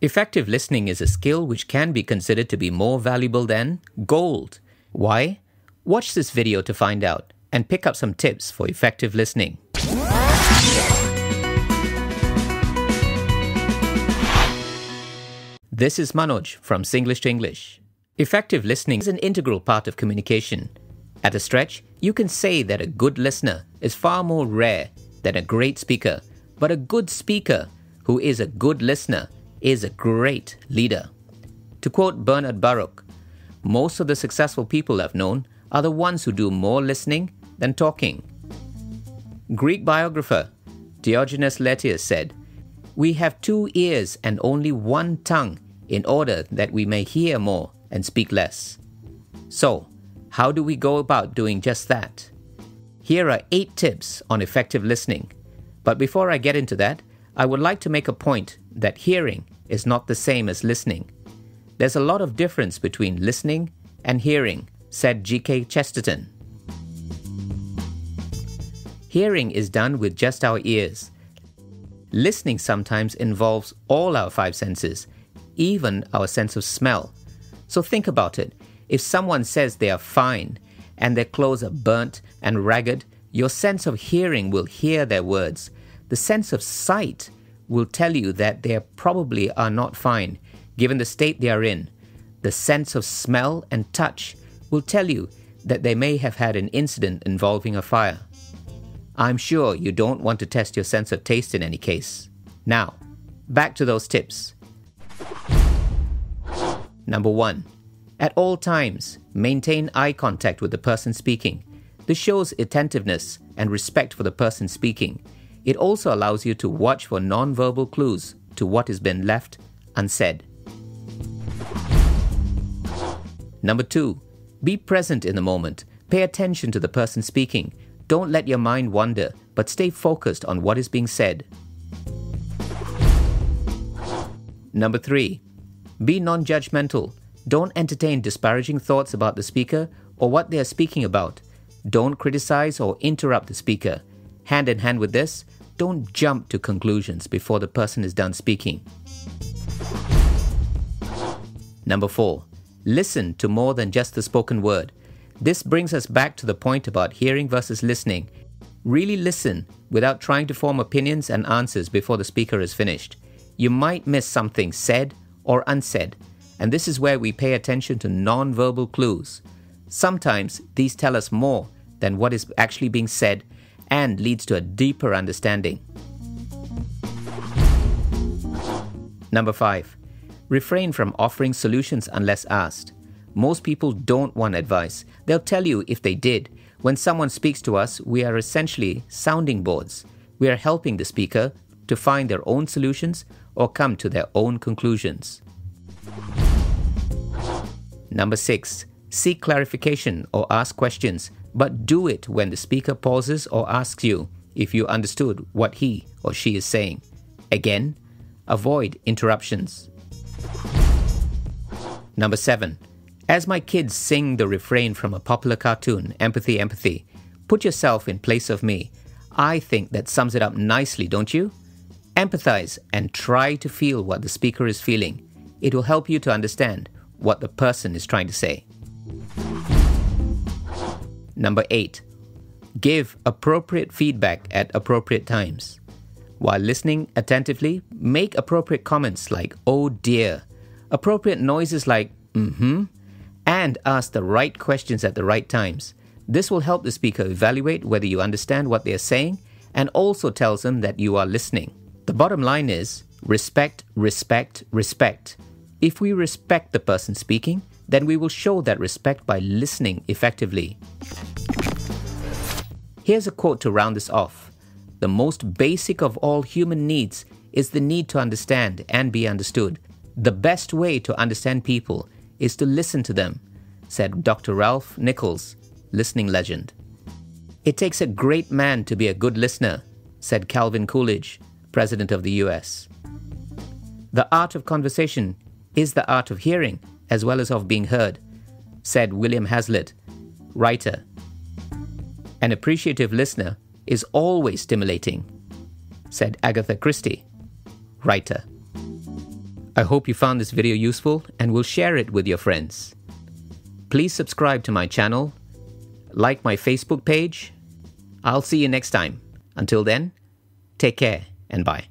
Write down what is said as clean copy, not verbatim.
Effective listening is a skill which can be considered to be more valuable than gold. Why? Watch this video to find out and pick up some tips for effective listening. This is Manoj from Singlish to English. Effective listening is an integral part of communication. At a stretch, you can say that a good listener is far more rare than a great speaker, but a good speaker who is a good listener is a great leader. To quote Bernard Baruch, most of the successful people I've known are the ones who do more listening than talking. Greek biographer Diogenes Laertius said, "We have 2 ears and only 1 tongue in order that we may hear more and speak less." So, how do we go about doing just that? Here are 8 tips on effective listening. But before I get into that, I would like to make a point that hearing is not the same as listening. There's a lot of difference between listening and hearing, said G.K. Chesterton. Hearing is done with just our ears. Listening sometimes involves all our 5 senses, even our sense of smell. So think about it. If someone says they are fine and their clothes are burnt and ragged, your sense of hearing will hear their words. The sense of sight will tell you that they probably are not fine, given the state they are in. The sense of smell and touch will tell you that they may have had an incident involving a fire. I'm sure you don't want to test your sense of taste in any case. Now, back to those tips. Number 1. At all times, maintain eye contact with the person speaking. This shows attentiveness and respect for the person speaking. It also allows you to watch for non-verbal clues to what has been left unsaid. Number 2. Be present in the moment. Pay attention to the person speaking. Don't let your mind wander, but stay focused on what is being said. Number 3. Be non-judgmental. Don't entertain disparaging thoughts about the speaker or what they are speaking about. Don't criticize or interrupt the speaker. Hand in hand with this, don't jump to conclusions before the person is done speaking. Number 4. Listen to more than just the spoken word. This brings us back to the point about hearing versus listening. Really listen without trying to form opinions and answers before the speaker is finished. You might miss something said or unsaid, and this is where we pay attention to non-verbal clues. Sometimes these tell us more than what is actually being said and leads to a deeper understanding. Number 5. Refrain from offering solutions unless asked. Most people don't want advice. They'll tell you if they did. When someone speaks to us, we are essentially sounding boards. We are helping the speaker to find their own solutions or come to their own conclusions. Number 6. Seek clarification or ask questions, but do it when the speaker pauses or asks you if you understood what he or she is saying. Again, avoid interruptions. Number 7. As my kids sing the refrain from a popular cartoon, Empathy, Empathy, put yourself in place of me. I think that sums it up nicely, don't you? Empathize and try to feel what the speaker is feeling. It will help you to understand what the person is trying to say. Number 8. Give appropriate feedback at appropriate times. While listening attentively, make appropriate comments like, "Oh dear," appropriate noises like, and ask the right questions at the right times. This will help the speaker evaluate whether you understand what they are saying and also tells them that you are listening. The bottom line is respect, respect, respect. If we respect the person speaking, then we will show that respect by listening effectively. Here's a quote to round this off. The most basic of all human needs is the need to understand and be understood. The best way to understand people is to listen to them, said Dr. Ralph Nichols, listening legend. It takes a great man to be a good listener, said Calvin Coolidge, President of the US. The art of conversation is the art of hearing as well as of being heard, said William Hazlitt, writer. An appreciative listener is always stimulating, said Agatha Christie, writer. I hope you found this video useful and will share it with your friends. Please subscribe to my channel, like my Facebook page. I'll see you next time. Until then, take care and bye.